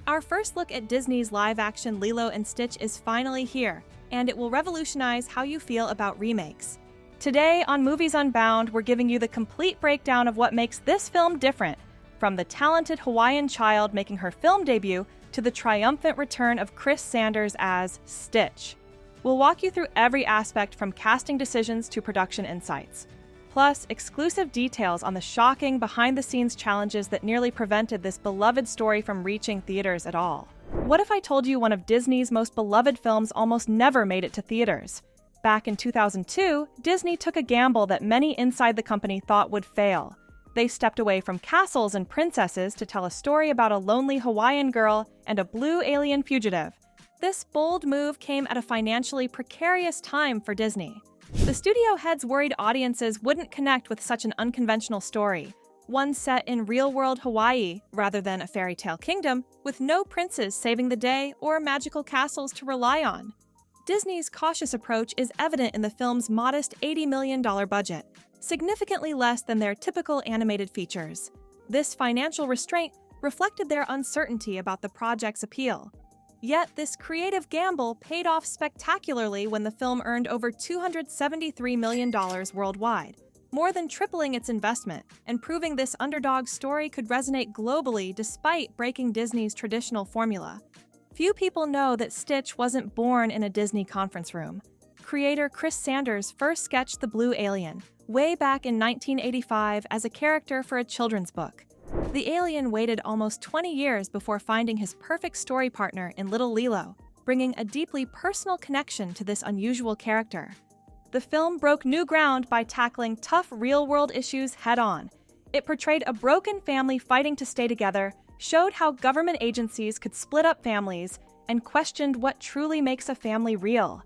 Our first look at Disney's live-action Lilo and Stitch is finally here, and it will revolutionize how you feel about remakes. Today on Movies Unbound, we're giving you the complete breakdown of what makes this film different, from the talented Hawaiian child making her film debut to the triumphant return of Chris Sanders as Stitch. We'll walk you through every aspect from casting decisions to production insights. Plus, exclusive details on the shocking behind-the-scenes challenges that nearly prevented this beloved story from reaching theaters at all. What if I told you one of Disney's most beloved films almost never made it to theaters? Back in 2002, Disney took a gamble that many inside the company thought would fail. They stepped away from castles and princesses to tell a story about a lonely Hawaiian girl and a blue alien fugitive. This bold move came at a financially precarious time for Disney. The studio heads worried audiences wouldn't connect with such an unconventional story, one set in real-world Hawaii rather than a fairy tale kingdom, with no princes saving the day or magical castles to rely on. Disney's cautious approach is evident in the film's modest $80 million budget, significantly less than their typical animated features. This financial restraint reflected their uncertainty about the project's appeal. Yet this creative gamble paid off spectacularly when the film earned over $273 million worldwide, more than tripling its investment and proving this underdog story could resonate globally despite breaking Disney's traditional formula. Few people know that Stitch wasn't born in a Disney conference room. Creator Chris Sanders first sketched the blue alien way back in 1985 as a character for a children's book. The alien waited almost 20 years before finding his perfect story partner in little Lilo, bringing a deeply personal connection to this unusual character. The film broke new ground by tackling tough real-world issues head-on. It portrayed a broken family fighting to stay together, showed how government agencies could split up families, and questioned what truly makes a family real.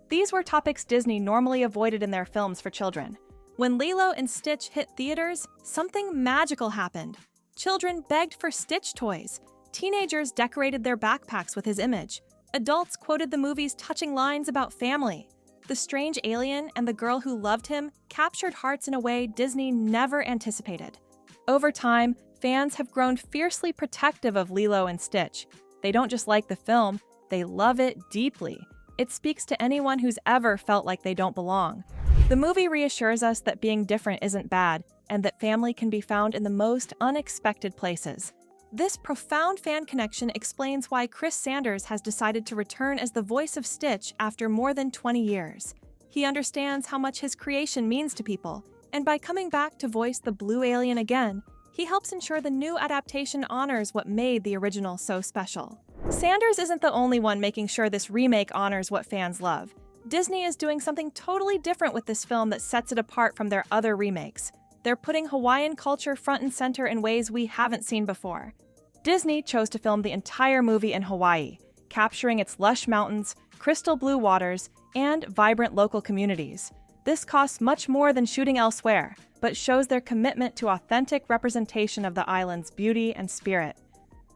These were topics Disney normally avoided in their films for children. When Lilo and Stitch hit theaters, something magical happened. Children begged for Stitch toys. Teenagers decorated their backpacks with his image. Adults quoted the movie's touching lines about family. The strange alien and the girl who loved him captured hearts in a way Disney never anticipated. Over time, fans have grown fiercely protective of Lilo and Stitch. They don't just like the film, they love it deeply. It speaks to anyone who's ever felt like they don't belong. The movie reassures us that being different isn't bad, and that family can be found in the most unexpected places. This profound fan connection explains why Chris Sanders has decided to return as the voice of Stitch after more than 20 years. He understands how much his creation means to people, and by coming back to voice the blue alien again, he helps ensure the new adaptation honors what made the original so special. Sanders isn't the only one making sure this remake honors what fans love. Disney is doing something totally different with this film that sets it apart from their other remakes. They're putting Hawaiian culture front and center in ways we haven't seen before. Disney chose to film the entire movie in Hawaii, capturing its lush mountains, crystal blue waters, and vibrant local communities. This costs much more than shooting elsewhere, but shows their commitment to authentic representation of the island's beauty and spirit.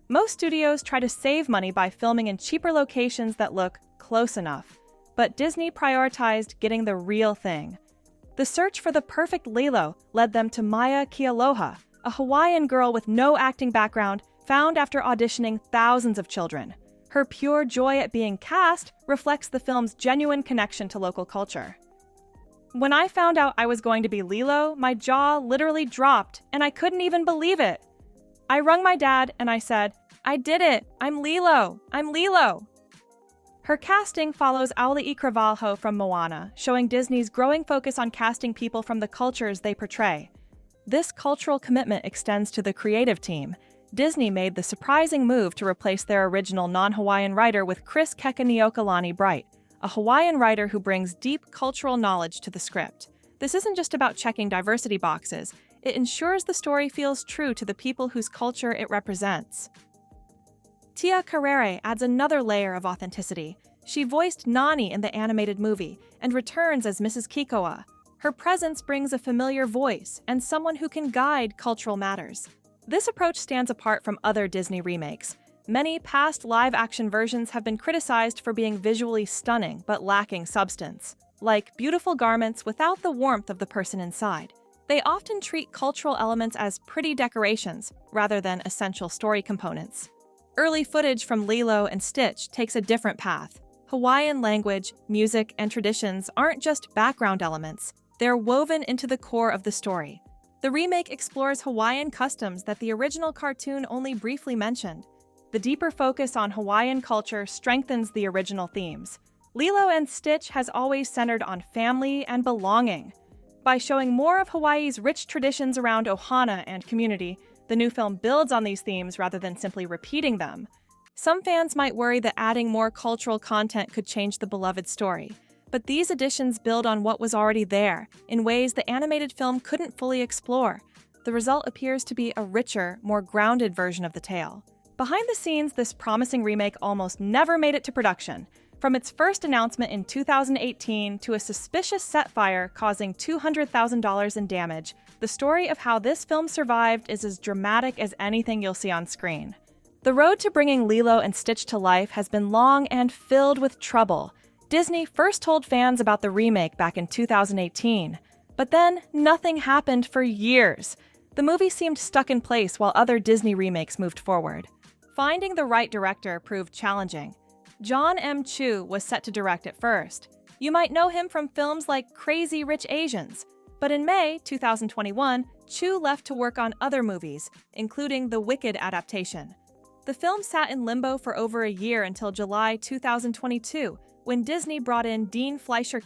Most studios try to save money by filming in cheaper locations that look close enough, but Disney prioritized getting the real thing. The search for the perfect Lilo led them to Maia Kealoha, a Hawaiian girl with no acting background found after auditioning thousands of children. Her pure joy at being cast reflects the film's genuine connection to local culture. When I found out I was going to be Lilo, my jaw literally dropped, and I couldn't even believe it. I rung my dad and I said, "I did it! I'm Lilo! I'm Lilo!" Her casting follows Auli'i Cravalho from Moana, showing Disney's growing focus on casting people from the cultures they portray. This cultural commitment extends to the creative team. Disney made the surprising move to replace their original non-Hawaiian writer with Chris Kekaniokalani Bright, a Hawaiian writer who brings deep cultural knowledge to the script. This isn't just about checking diversity boxes, it ensures the story feels true to the people whose culture it represents. Tia Carrere adds another layer of authenticity. She voiced Nani in the animated movie and returns as Mrs. Kikoa. Her presence brings a familiar voice and someone who can guide cultural matters. This approach stands apart from other Disney remakes. Many past live-action versions have been criticized for being visually stunning but lacking substance, like beautiful garments without the warmth of the person inside. They often treat cultural elements as pretty decorations rather than essential story components. Early footage from Lilo and Stitch takes a different path. Hawaiian language, music, and traditions aren't just background elements, they're woven into the core of the story. The remake explores Hawaiian customs that the original cartoon only briefly mentioned. The deeper focus on Hawaiian culture strengthens the original themes. Lilo and Stitch has always centered on family and belonging. By showing more of Hawaii's rich traditions around ohana and community, the new film builds on these themes rather than simply repeating them. Some fans might worry that adding more cultural content could change the beloved story, but these additions build on what was already there, in ways the animated film couldn't fully explore. The result appears to be a richer, more grounded version of the tale. Behind the scenes, this promising remake almost never made it to production. From its first announcement in 2018 to a suspicious set fire causing $200,000 in damage, the story of how this film survived is as dramatic as anything you'll see on screen. The road to bringing Lilo and Stitch to life has been long and filled with trouble. Disney first told fans about the remake back in 2018, but then nothing happened for years. The movie seemed stuck in place while other Disney remakes moved forward. Finding the right director proved challenging. John M. Chu was set to direct at first. You might know him from films like Crazy Rich Asians, but in May 2021, Chu left to work on other movies, including the Wicked adaptation. The film sat in limbo for over a year until July 2022, when Disney brought in Dean Fleischer.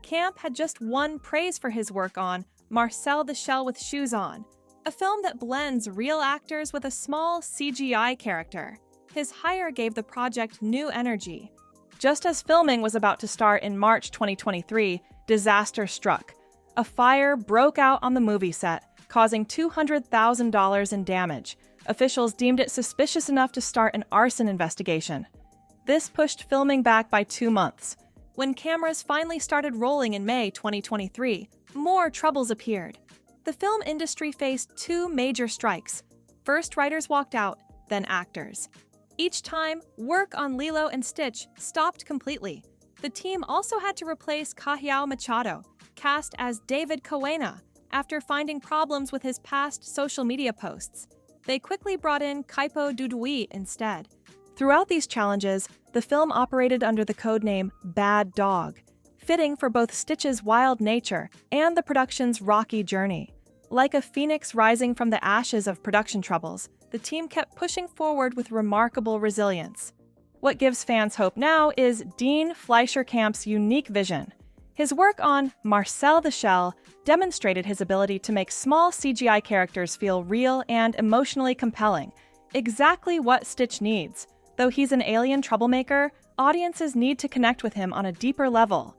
Camp had just won praise for his work on Marcel the Shell with Shoes On, a film that blends real actors with a small CGI character. His hire gave the project new energy. Just as filming was about to start in March 2023, disaster struck. A fire broke out on the movie set, causing $200,000 in damage. Officials deemed it suspicious enough to start an arson investigation. This pushed filming back by 2 months. When cameras finally started rolling in May 2023, more troubles appeared. The film industry faced 2 major strikes. First, writers walked out, then actors. Each time, work on Lilo and Stitch stopped completely. The team also had to replace Kahiao Machado, cast as David Kawena, after finding problems with his past social media posts. They quickly brought in Kaipo Dudui instead. Throughout these challenges, the film operated under the codename Bad Dog, fitting for both Stitch's wild nature and the production's rocky journey. Like a phoenix rising from the ashes of production troubles, the team kept pushing forward with remarkable resilience. What gives fans hope now is Dean Fleischer's unique vision. His work on Marcel the Shell demonstrated his ability to make small CGI characters feel real and emotionally compelling, exactly what Stitch needs. Though he's an alien troublemaker, audiences need to connect with him on a deeper level.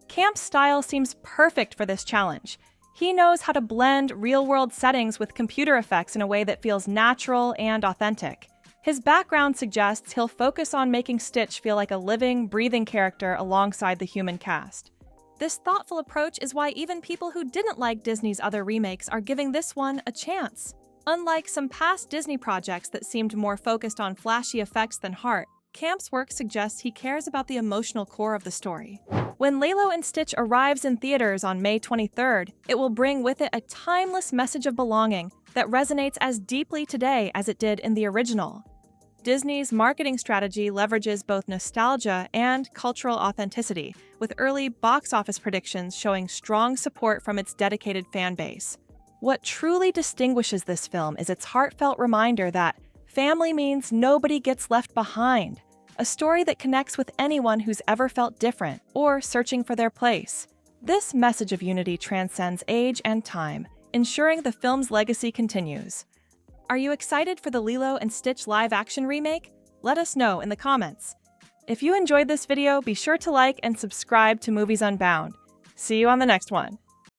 Camp's style seems perfect for this challenge. He knows how to blend real-world settings with computer effects in a way that feels natural and authentic. His background suggests he'll focus on making Stitch feel like a living, breathing character alongside the human cast. This thoughtful approach is why even people who didn't like Disney's other remakes are giving this one a chance. Unlike some past Disney projects that seemed more focused on flashy effects than heart, Camp's work suggests he cares about the emotional core of the story. When Lilo and Stitch arrives in theaters on May 23rd, it will bring with it a timeless message of belonging that resonates as deeply today as it did in the original. Disney's marketing strategy leverages both nostalgia and cultural authenticity, with early box office predictions showing strong support from its dedicated fan base. What truly distinguishes this film is its heartfelt reminder that family means nobody gets left behind, a story that connects with anyone who's ever felt different or searching for their place. This message of unity transcends age and time, ensuring the film's legacy continues. Are you excited for the Lilo and Stitch live-action remake? Let us know in the comments. If you enjoyed this video, be sure to like and subscribe to Movies Unbound. See you on the next one.